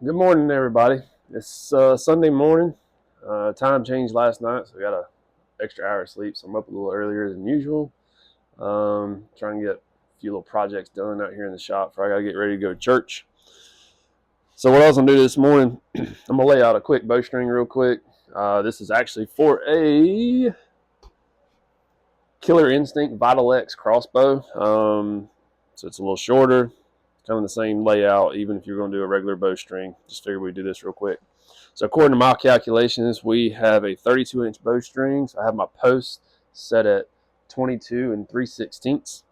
Good morning, everybody. It's Sunday morning. Time changed last night, so we got an extra hour of sleep, so I'm up a little earlier than usual. Trying to get a few little projects done out here in the shop before I got to get ready to go to church. So what I was going to do this morning, I'm going to lay out a quick bowstring real quick. This is actually for a Killer Instinct Vital X crossbow. So it's a little shorter, kind of the same layout, even if you're going to do a regular bowstring. Just figured we'd do this real quick. So according to my calculations, we have a 32-inch bowstring. So I have my post set at 22 and 3/16.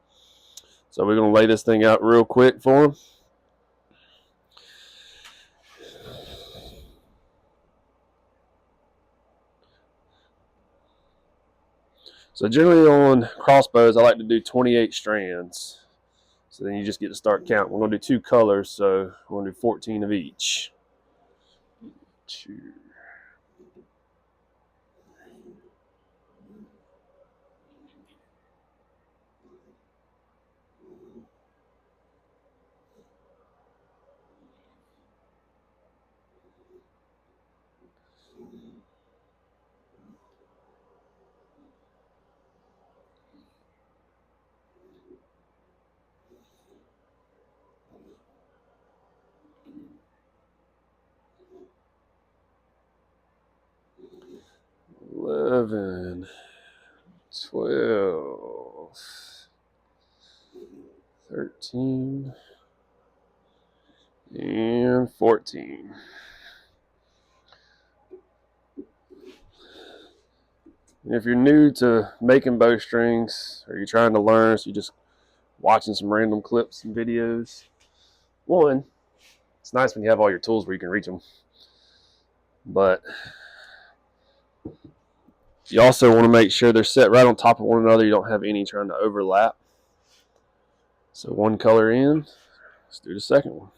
So we're going to lay this thing out real quick for them. So generally on crossbows, I like to do 28 strands. So then you just get to start counting. We're going to do 2 colors, so we're going to do 14 of each. 2, 11, 12, 13, and 14. And if you're new to making bowstrings, or you're trying to learn, so you're just watching some random clips and videos, one, it's nice when you have all your tools where you can reach them. But you also want to make sure they're set right on top of one another. You don't have any trying to overlap. So one color in. Let's do the second one.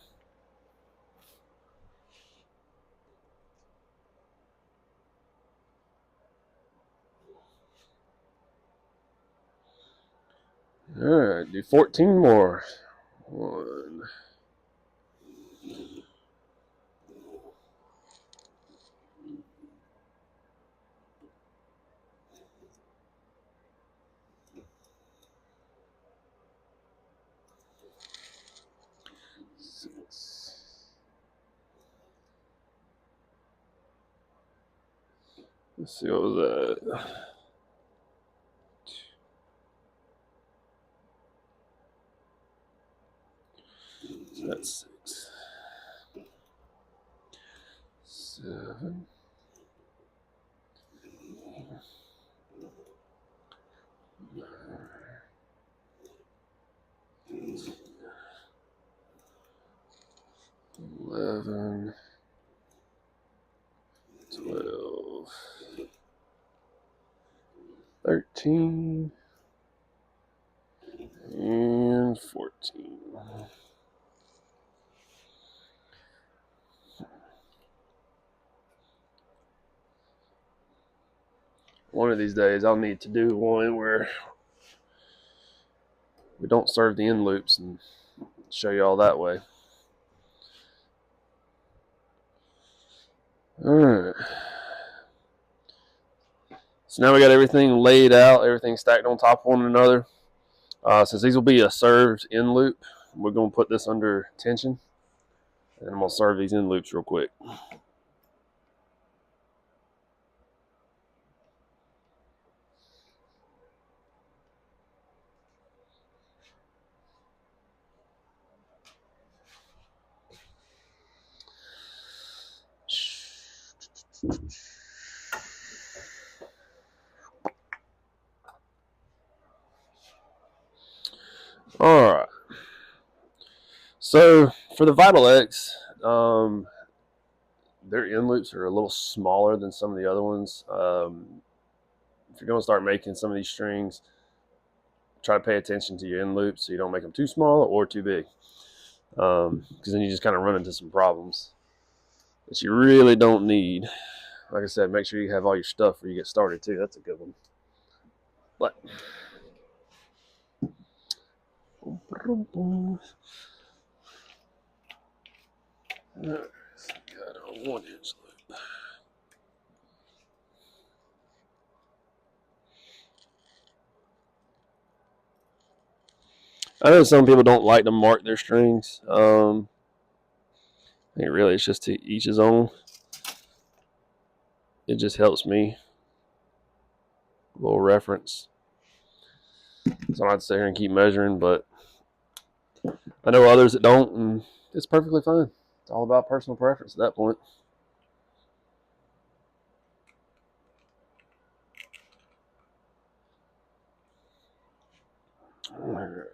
All right, do 14 more. 1, 6. Let's see, what was that? So that's 6. 7. 11, 12, 13, and 14. One of these days I'll need to do one where we don't serve the end loops and show you all that way. Alright. So now we got everything laid out, everything stacked on top of one another. Since these will be a served end loop, we're going to put this under tension. And I'm going to serve these end loops real quick. Alright. So for the Vital X, their end loops are a little smaller than some of the other ones. If you're going to start making some of these strings, try to pay attention to your end loops so you don't make them too small or too big. Because then you just kind of run into some problems that you really don't need. Like I said, make sure you have all your stuff where you get started too. That's a good one. But 1-inch loop. I know some people don't like to mark their strings. I think really it's just to each his own. It just helps me. A little reference. So I don't have to sit here and keep measuring, but I know others that don't, and it's perfectly fine. It's all about personal preference at that point. One,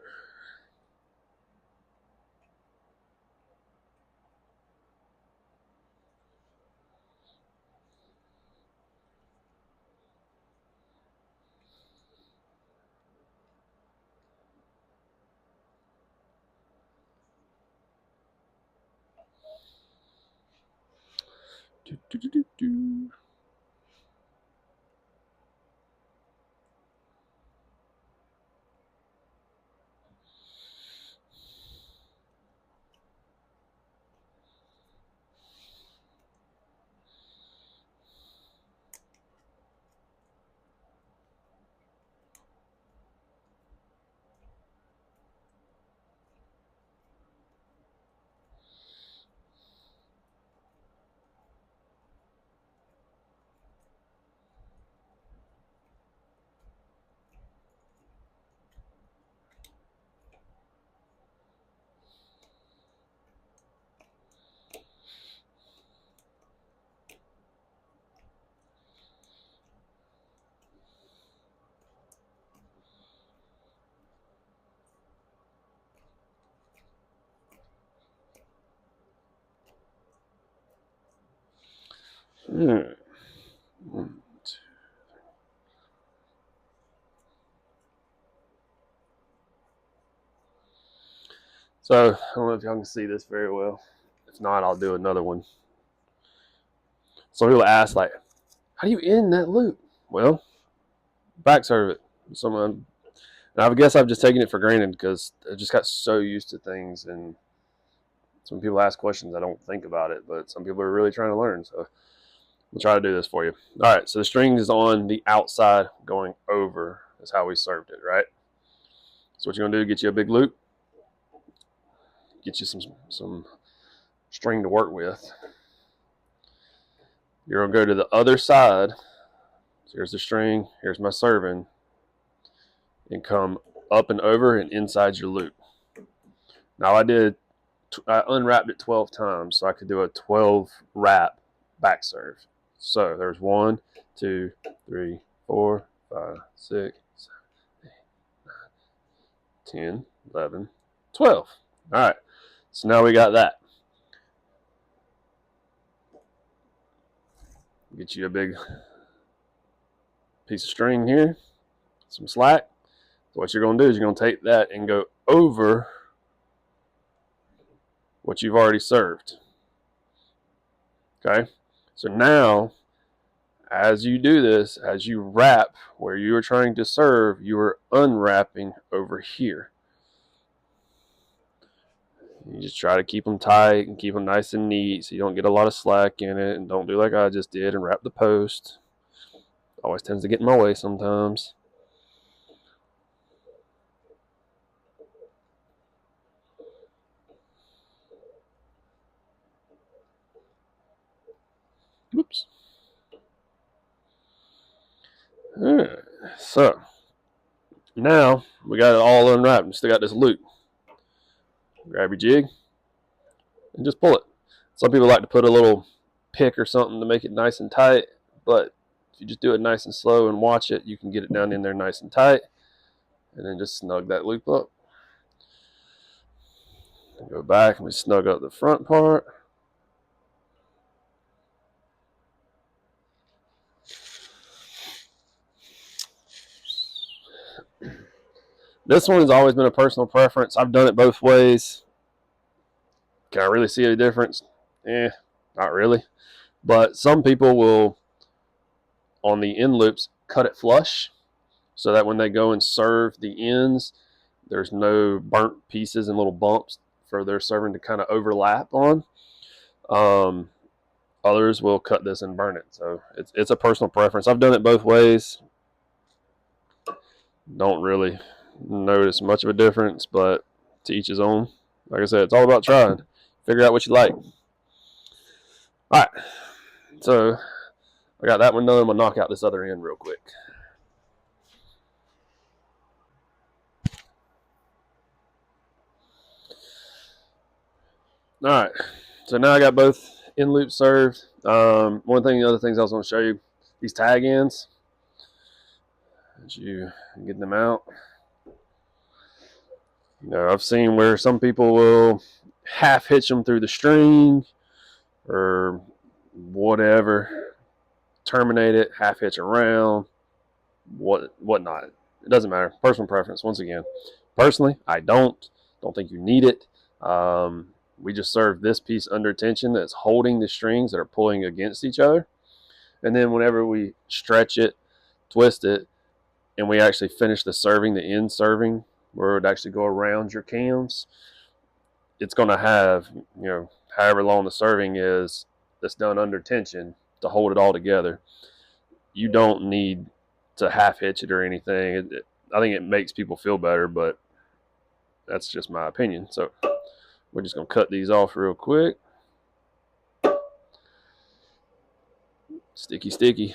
two. So I don't know if y'all can see this very well. If not, I'll do another one. Some people ask, like, how do you end that loop? Well, back serve it. Someone, and I guess I've just taken it for granted because I just got so used to things. And some people ask questions, I don't think about it, but some people are really trying to learn. So we'll try to do this for you. All right, so the string is on the outside going over is how we served it, right? So what you're going to do, get you a big loop, get you some string to work with. You're going to go to the other side. So here's the string, here's my serving, and come up and over and inside your loop. Now I unwrapped it 12 times, so I could do a 12 wrap back serve. So there's 1, 2, 3, 4, 5, 6, 7, 8, 9, 10, 11, 12. All right, so now we got that. Get you a big piece of string here, some slack. So what you're going to do is you're going to take that and go over what you've already served. Okay, so now as you do this, as you wrap where you are trying to serve, you are unwrapping over here. You just try to keep them tight and keep them nice and neat so you don't get a lot of slack in it, and don't do like I just did and wrap the post. Always tends to get in my way sometimes. Oops. All right, so now we got it all unwrapped. We still got this loop. Grab your jig and just pull it. Some people like to put a little pick or something to make it nice and tight, but if you just do it nice and slow and watch it, you can get it down in there nice and tight, and then just snug that loop up. Go back and we snug up the front part. This one has always been a personal preference. I've done it both ways. Can I really see a difference? Not really. But some people will, on the end loops, cut it flush so that when they go and serve the ends, there's no burnt pieces and little bumps for their serving to kind of overlap on. Others will cut this and burn it. So it's a personal preference. I've done it both ways. Don't really notice much of a difference, but to each his own. Like I said, it's all about trying. Figure out what you like. All right. So I got that one done. I'm going to knock out this other end real quick. All right. So now I got both end loops served. One thing, the other things I was going to show you, these tag ends. As you get them out. You know, I've seen where some people will half hitch them through the string or whatever, terminate it, half hitch around, whatnot. It doesn't matter. Personal preference. Once again, personally, I don't think you need it. We just serve this piece under tension that's holding the strings that are pulling against each other, and then whenever we stretch it, twist it, and we actually finish the serving, the end serving, where it would actually go around your cams, it's going to have, you know, however long the serving is that's done under tension to hold it all together. You don't need to half hitch it or anything. I think it makes people feel better, but that's just my opinion. So we're just going to cut these off real quick. Sticky, sticky.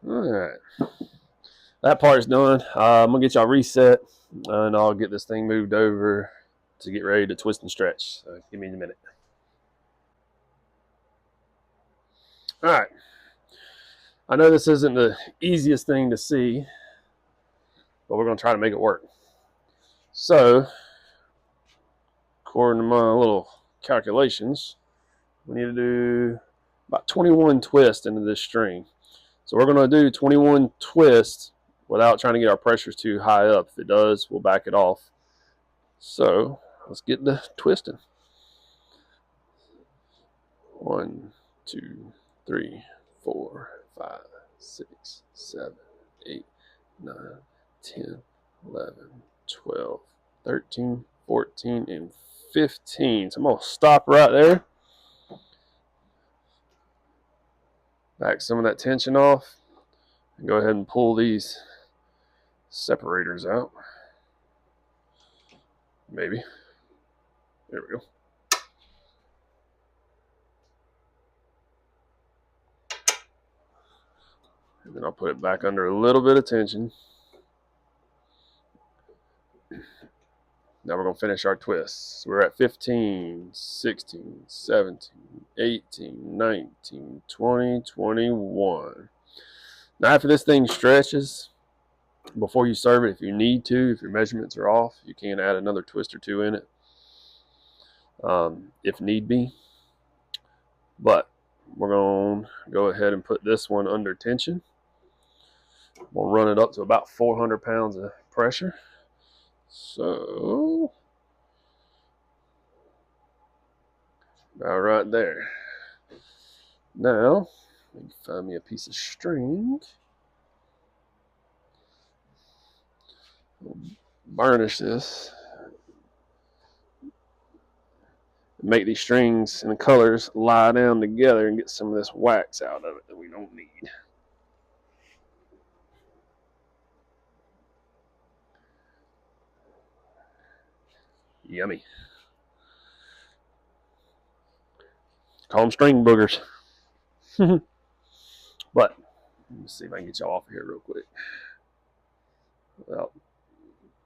All right. That part is done. I'm going to get y'all reset, and I'll get this thing moved over to get ready to twist and stretch. So give me a minute. All right. I know this isn't the easiest thing to see, but we're going to try to make it work. So, according to my little calculations, we need to do about 21 twists into this string. So we're going to do 21 twists without trying to get our pressures too high up. If it does, we'll back it off. So let's get the twisting. 1, 2, 3, 4, 5, 6, 7, 8, 9, 10, 11, 12, 13, 14, and 15. So I'm going to stop right there. Back some of that tension off. And go ahead and pull these separators out. Maybe. There we go. And then I'll put it back under a little bit of tension. Now we're going to finish our twists. We're at 15, 16, 17, 18, 19, 20, 21. Now after this thing stretches, before you serve it, if you need to, if your measurements are off, you can add another twist or two in it, if need be. But we're going to go ahead and put this one under tension. We'll run it up to about 400 pounds of pressure. So, about right there. Now, let me find me a piece of string. We'll burnish this. Make these strings and the colors lie down together and get some of this wax out of it that we don't need. Yummy. Call them string boogers. But let's see if I can get y'all off of here real quick without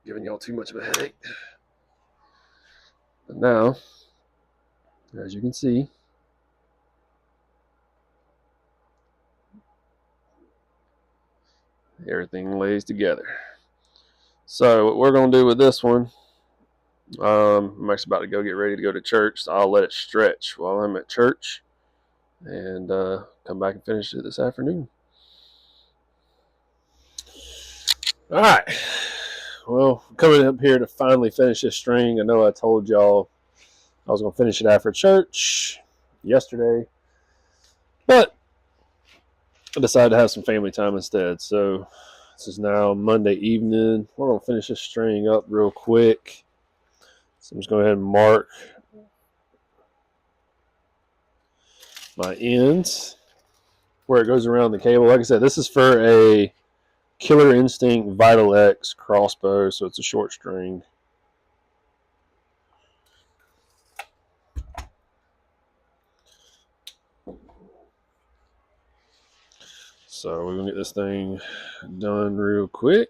giving y'all too much of a headache. But now, as you can see, everything lays together. So what we're going to do with this one, I'm actually about to go get ready to go to church, so I'll let it stretch while I'm at church and come back and finish it this afternoon. All right. well, coming up here to finally finish this string. I know I told y'all I was going to finish it after church yesterday, but I decided to have some family time instead. So this is now Monday evening. We're going to finish this string up real quick. So I'm just going to go ahead and mark my ends where it goes around the cable. Like I said, this is for a Killer Instinct Vital X crossbow, so it's a short string. So we're going to get this thing done real quick.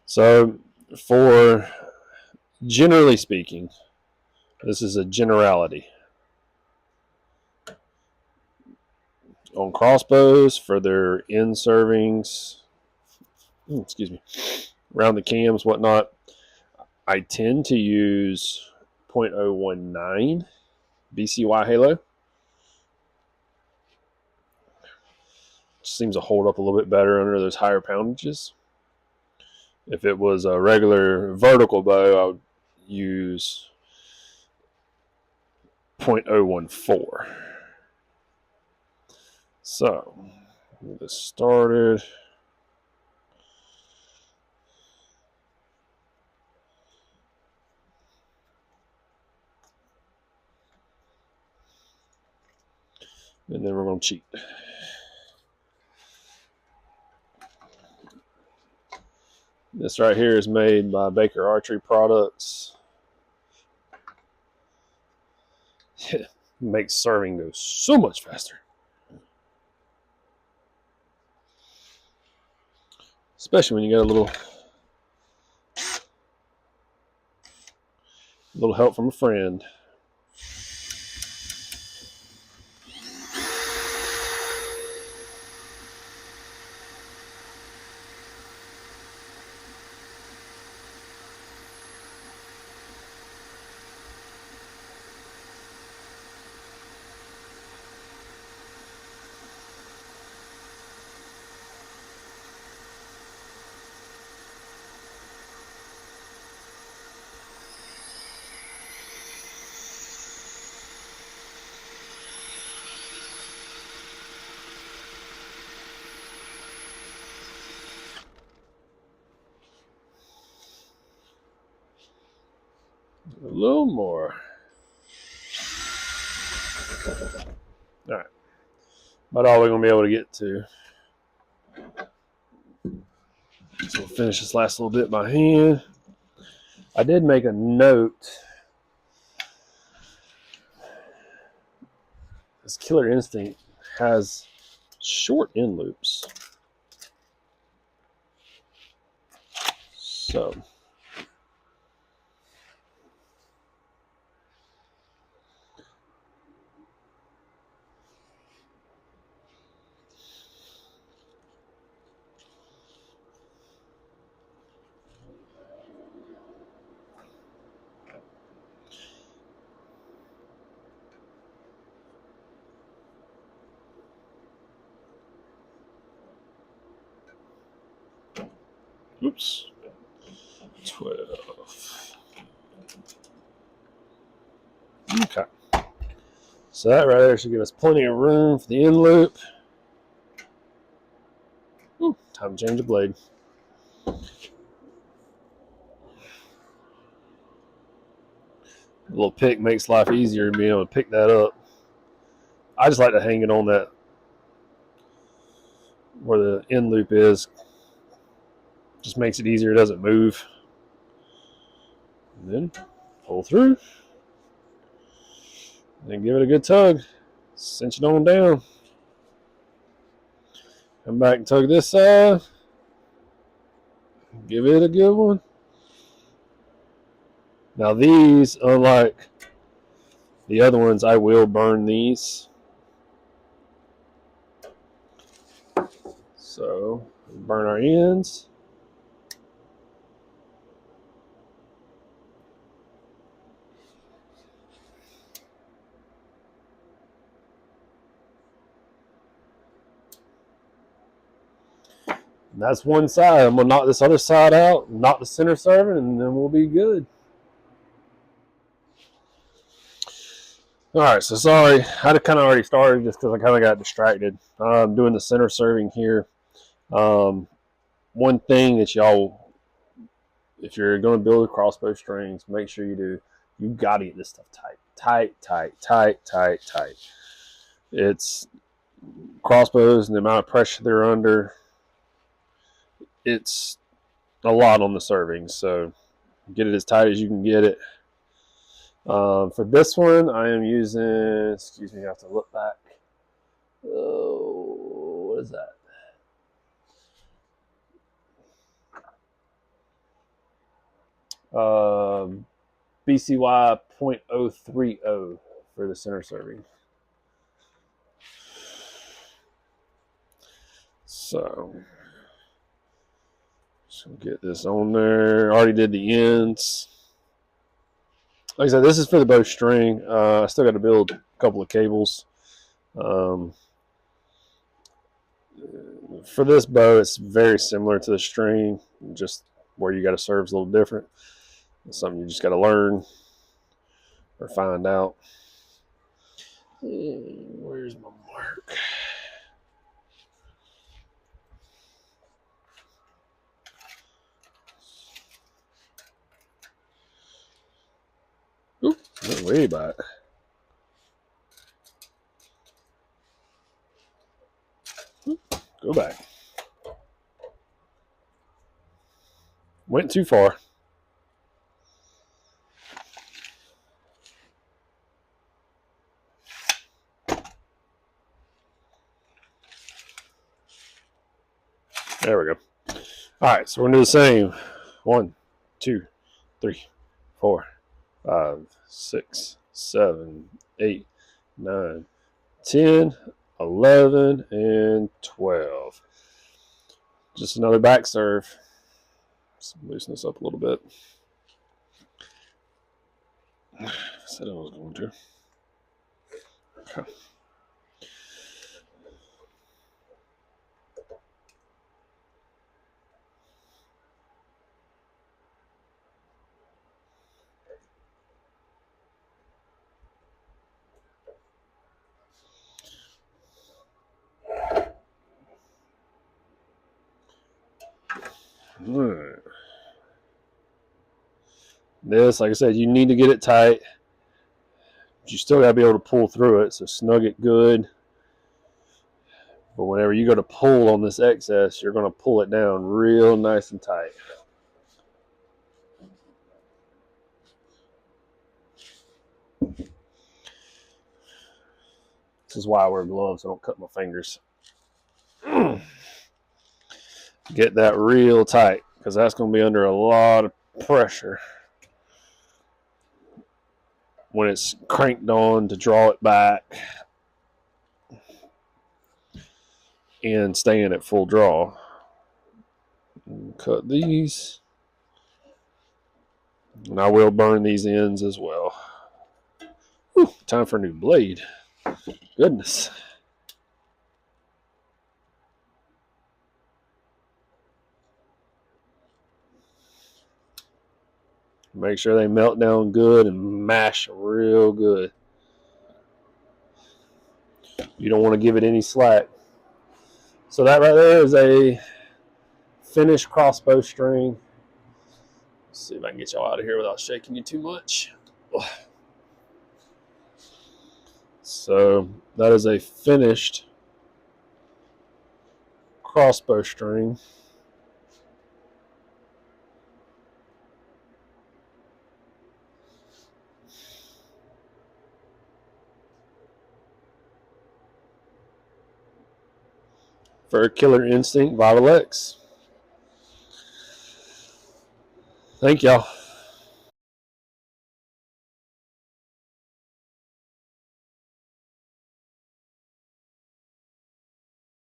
So for generally speaking, this is a generality. On crossbows for their end servings, around the cams, whatnot, I tend to use 0.019 BCY Halo. Seems to hold up a little bit better under those higher poundages. If it was a regular vertical bow, I would use 0.014. So, get this started. And then we're going to cheat. This right here is made by Baker Archery Products. It makes serving go so much faster. Especially when you get a little help from a friend. A little more. All right. About all we're going to be able to get to. So we'll finish this last little bit by hand. I did make a note. This Killer Instinct has short end loops. So oops. 12. Okay. So that right there should give us plenty of room for the end loop. Ooh, time to change the blade. A little pick makes life easier being able to pick that up. I just like to hang it on that where the end loop is. Just makes it easier. It doesn't move. And then pull through. Then give it a good tug. Cinch it on down. Come back and tug this side. Give it a good one. Now these, unlike the other ones, I will burn these. So burn our ends. That's one side. I'm going to knock this other side out, knock the center serving, and then we'll be good. All right, so sorry. I kind of already started just because I kind of got distracted. I'm doing the center serving here. One thing that y'all, if you're going to build a crossbow strings, make sure you do, you got to get this stuff tight. Tight, tight, tight, tight, tight. It's crossbows and the amount of pressure they're under. It's a lot on the serving, so get it as tight as you can get it. For this one, I am using, excuse me, I have to look back. Oh, what is that? BCY 0.030 for the center serving. So get this on there. Already did the ends. Like I said, this is for the bowstring. I still got to build a couple of cables. For this bow, it's very similar to the string, just where you got to serve is a little different. It's something you just got to learn or find out. Where's my mark? Oop, went way back. Go back. Went too far. There we go. All right, so we're going to do the same. 1, 2, 3, 4, 5, 6, 7, 8, 9, 10, 11, and 12. Just another back serve. Let's loosen this up a little bit. I said I was going to. Okay. Right. This, like I said, you need to get it tight. But you still got to be able to pull through it, so snug it good. But whenever you go to pull on this excess, you're going to pull it down real nice and tight. This is why I wear gloves, so I don't cut my fingers. Get that real tight, because that's going to be under a lot of pressure when it's cranked on to draw it back and staying at full draw. Cut these, and I will burn these ends as well. Whew, time for a new blade. Goodness. Make sure they melt down good and mash real good. You don't want to give it any slack. So that right there is a finished crossbow string. Let's see if I can get y'all out of here without shaking you too much. So that is a finished crossbow string. For Killer Instinct Vital X. Thank y'all.